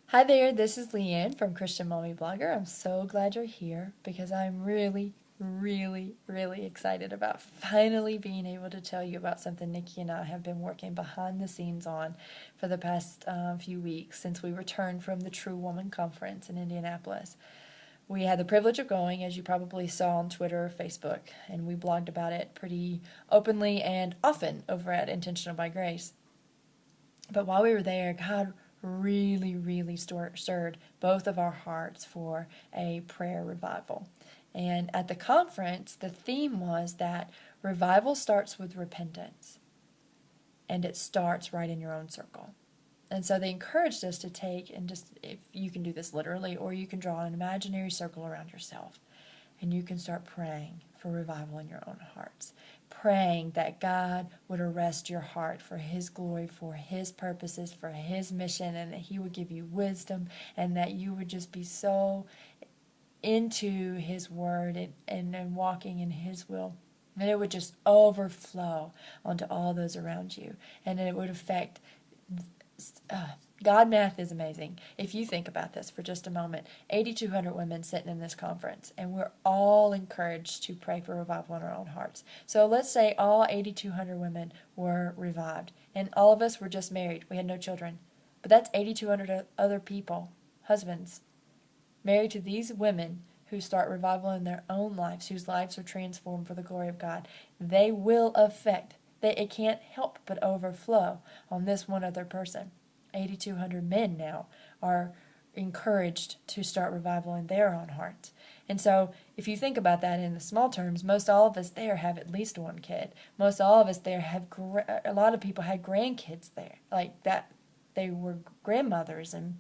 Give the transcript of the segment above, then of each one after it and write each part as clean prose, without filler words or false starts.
Hi there, this is Leanne from Christian Mommy Blogger. I'm so glad you're here because I'm really excited about finally being able to tell you about something Nikki and I have been working behind the scenes on for the past few weeks since we returned from the True Woman Conference in Indianapolis. We had the privilege of going, as you probably saw on Twitter or Facebook, and we blogged about it pretty openly and often over at Intentional by Grace. But while we were there, God really stirred both of our hearts for a prayer revival. And at the conference, the theme was that revival starts with repentance, and it starts right in your own circle. And so they encouraged us to take and just, if you can do this literally, or you can draw an imaginary circle around yourself, and you can start praying for revival in your own hearts. Praying that God would arrest your heart for His glory, for His purposes, for His mission, and that He would give you wisdom, and that you would just be so into His Word and walking in His will, that it would just overflow onto all those around you, and it would affect God math is amazing. If you think about this for just a moment, 8,200 women sitting in this conference, and we're all encouraged to pray for revival in our own hearts. So let's say all 8,200 women were revived, and all of us were just married. We had no children. But that's 8,200 other people, husbands, married to these women who start revival in their own lives, whose lives are transformed for the glory of God. They will affect, it can't help but overflow on this one other person. 8,200 men now are encouraged to start revival in their own hearts. And so if you think about that in the small terms, most all of us there have at least one kid. Most all of us there have, a lot of people had grandkids there, like that. They were grandmothers and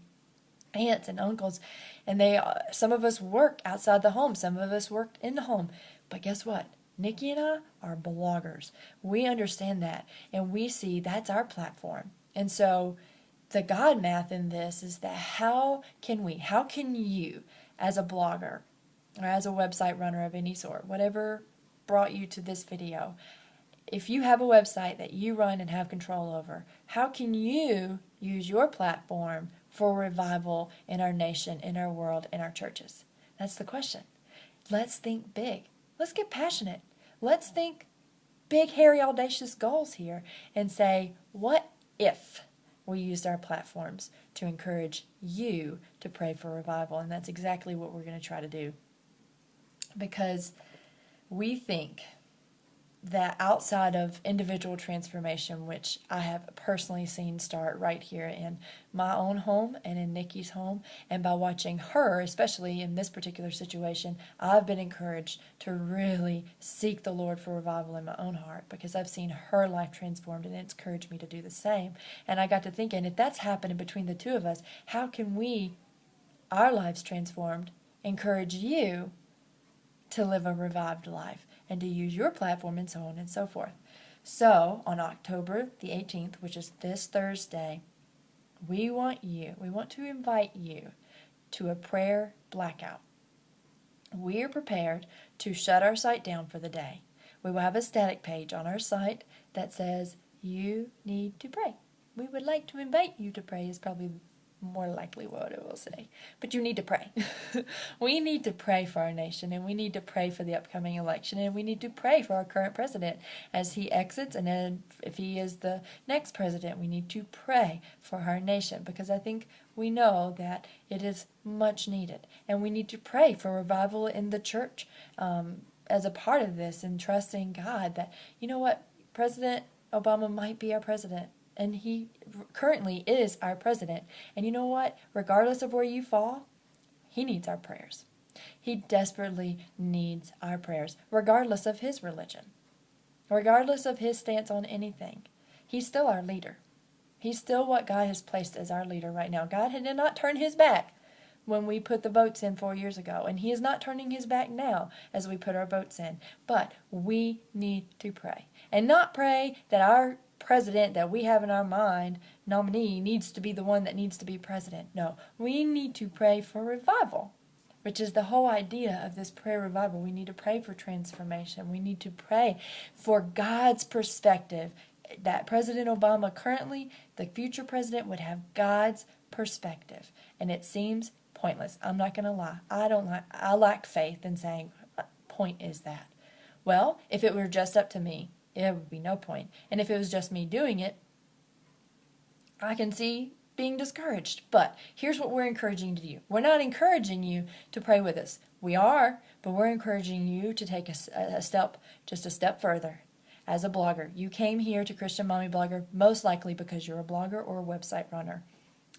aunts and uncles, and some of us work outside the home, some of us worked in the home. But guess what? Nikki and I are bloggers. We understand that, and we see that's our platform. And so the God math in this is that how can you, as a blogger or as a website runner of any sort, whatever brought you to this video, if you have a website that you run and have control over, how can you use your platform for revival in our nation, in our world, in our churches? That's the question. Let's think big. Let's get passionate. Let's think big, hairy, audacious goals here and say, what if we used our platforms to encourage you to pray for revival? And that's exactly what we're going to try to do. Because we think that outside of individual transformation, which I have personally seen start right here in my own home and in Nikki's home, and by watching her, especially in this particular situation, I've been encouraged to really seek the Lord for revival in my own heart, because I've seen her life transformed, and it's encouraged me to do the same. And I got to thinking, if that's happening between the two of us, how can we, our lives transformed, encourage you to live a revived life and to use your platform, and so on and so forth. So on October the 18th, which is this Thursday, we want to invite you to a prayer blackout. We are prepared to shut our site down for the day. We will have a static page on our site that says, you need to pray. We would like to invite you to pray is probably more likely what it will say. But you need to pray. We need to pray for our nation, and we need to pray for the upcoming election, and we need to pray for our current president as he exits, and then if he is the next president, we need to pray for our nation, because I think we know that it is much needed. And we need to pray for revival in the church as a part of this, and trusting God that, you know what, President Obama might be our president. And he currently is our president. And you know what? Regardless of where you fall, he needs our prayers. He desperately needs our prayers, regardless of his religion, regardless of his stance on anything. He's still our leader. He's still what God has placed as our leader right now. God did not turn his back when we put the votes in 4 years ago. And he is not turning his back now as we put our votes in. But we need to pray. And not pray that our president that we have in our mind, nominee, needs to be the one that needs to be president. No, we need to pray for revival, which is the whole idea of this prayer revival. We need to pray for transformation. We need to pray for God's perspective, that President Obama currently, the future president, would have God's perspective. And it seems pointless. I'm not going to lie. I lack faith in saying, point is that? Well, if it were just up to me, it would be no point. And if it was just me doing it, I can see being discouraged. But here's what we're encouraging you to do. We're not encouraging you to pray with us. We are, but we're encouraging you to take a step, just a step further. As a blogger, you came here to Christian Mommy Blogger most likely because you're a blogger or a website runner.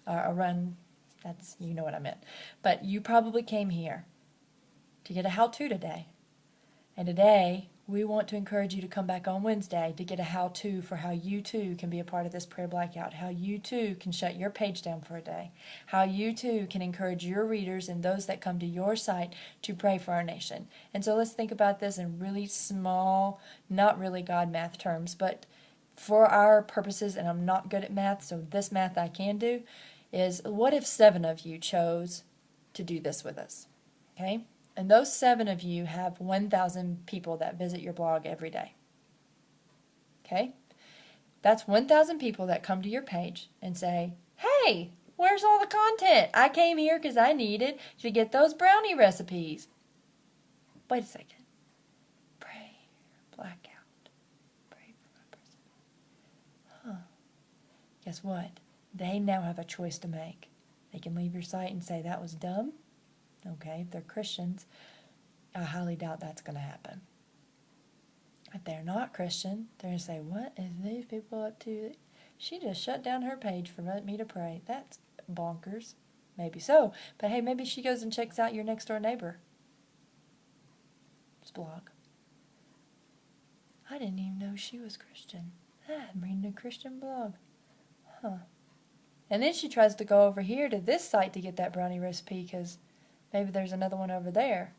That's, you know what I meant. But you probably came here to get a how-to today. And today, we want to encourage you to come back on Wednesday to get a how-to for how you too can be a part of this prayer blackout, how you too can shut your page down for a day, how you too can encourage your readers and those that come to your site to pray for our nation. And so let's think about this in really small, not really God math terms, but for our purposes, and I'm not good at math, so this math I can do, is what if 7 of you chose to do this with us, okay? And those 7 of you have 1,000 people that visit your blog every day. Okay? That's 1,000 people that come to your page and say, hey, where's all the content? I came here because I needed to get those brownie recipes. Wait a second. Pray, blackout. Pray for my person. Huh. Guess what? They now have a choice to make. They can leave your site and say, that was dumb. Okay, if they're Christians, I highly doubt that's going to happen. If they're not Christian, they're going to say, what is these people up to? She just shut down her page for me to pray. That's bonkers. Maybe so. But hey, maybe she goes and checks out your next door neighbor's blog. I didn't even know she was Christian. I'm reading a Christian blog. Huh. And then she tries to go over here to this site to get that brownie recipe because maybe there's another one over there.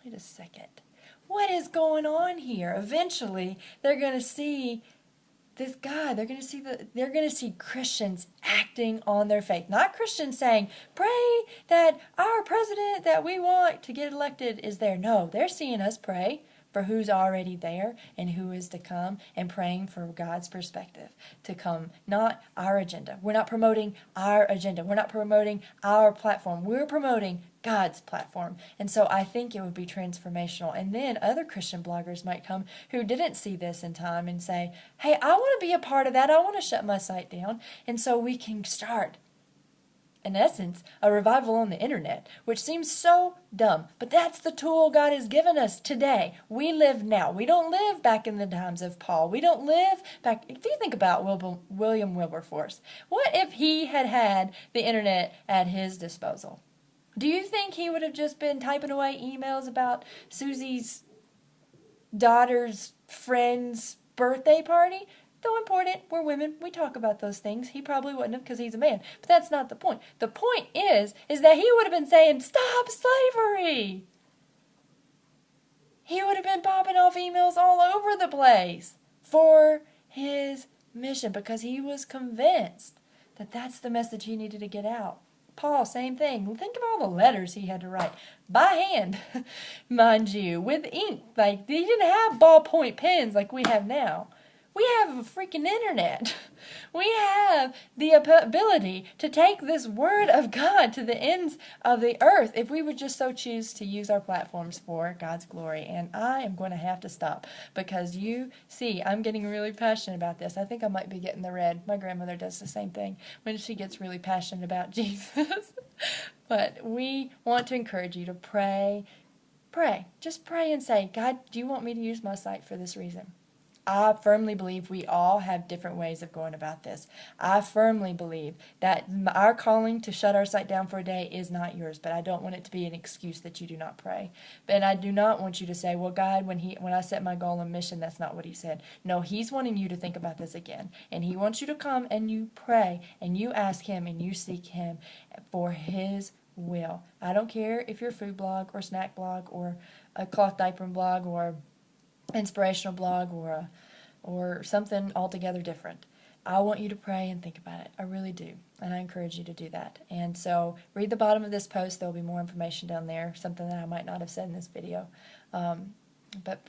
Wait a second. What is going on here? Eventually, they're going to see this guy. They're going to see Christians acting on their faith. Not Christians saying, pray that our president that we want to get elected is there. No, they're seeing us pray for who's already there and who is to come, and praying for God's perspective to come, not our agenda. We're not promoting our agenda. We're not promoting our platform. We're promoting God's platform. And so I think it would be transformational. And then other Christian bloggers might come who didn't see this in time and say, hey, I want to be a part of that. I want to shut my site down. And so we can start, in essence, a revival on the internet, which seems so dumb. But that's the tool God has given us today. We live now. We don't live back in the times of Paul. We don't live back. If you think about William Wilberforce, what if he had had the internet at his disposal? Do you think he would have just been typing away emails about Susie's daughter's friend's birthday party? Though important, we're women, we talk about those things. He probably wouldn't have because he's a man. But that's not the point. The point is that he would have been saying, stop slavery. He would have been popping off emails all over the place for his mission because he was convinced that that's the message he needed to get out. Paul, same thing. Think of all the letters he had to write by hand, mind you, with ink. Like, he didn't have ballpoint pens like we have now. We have a freaking internet. We have the ability to take this word of God to the ends of the earth if we would just so choose to use our platforms for God's glory. And I am going to have to stop because you see, I'm getting really passionate about this. I think I might be getting the red. My grandmother does the same thing when she gets really passionate about Jesus. But we want to encourage you to pray. Pray. Just pray and say, God, do you want me to use my site for this reason? I firmly believe we all have different ways of going about this. I firmly believe that our calling to shut our site down for a day is not yours, but I don't want it to be an excuse that you do not pray. And I do not want you to say, well, God, when I set my goal and mission, that's not what he said. No, he's wanting you to think about this again. And he wants you to come and you pray and you ask him and you seek him for his will. I don't care if you're a food blog or snack blog or a cloth diaper blog or inspirational blog or something altogether different. I want you to pray and think about it. I really do. And I encourage you to do that. And so read the bottom of this post. There will be more information down there, something that I might not have said in this video. But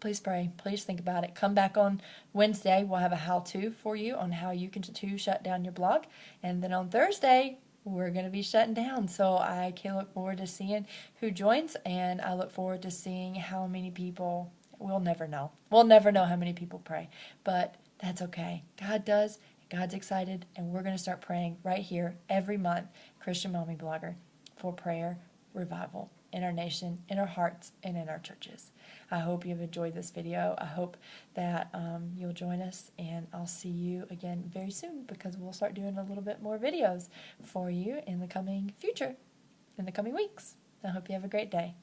please pray. Please think about it. Come back on Wednesday. We'll have a how-to for you on how you can too shut down your blog. And then on Thursday, we're going to be shutting down. So I can look forward to seeing who joins, and I look forward to seeing how many people. We'll never know. We'll never know how many people pray, but that's okay. God does. God's excited, and we're going to start praying right here every month, Christian Mommy Blogger, for prayer revival in our nation, in our hearts, and in our churches. I hope you've enjoyed this video. I hope that you'll join us, and I'll see you again very soon, because we'll start doing a little bit more videos for you in the coming future, in the coming weeks. I hope you have a great day.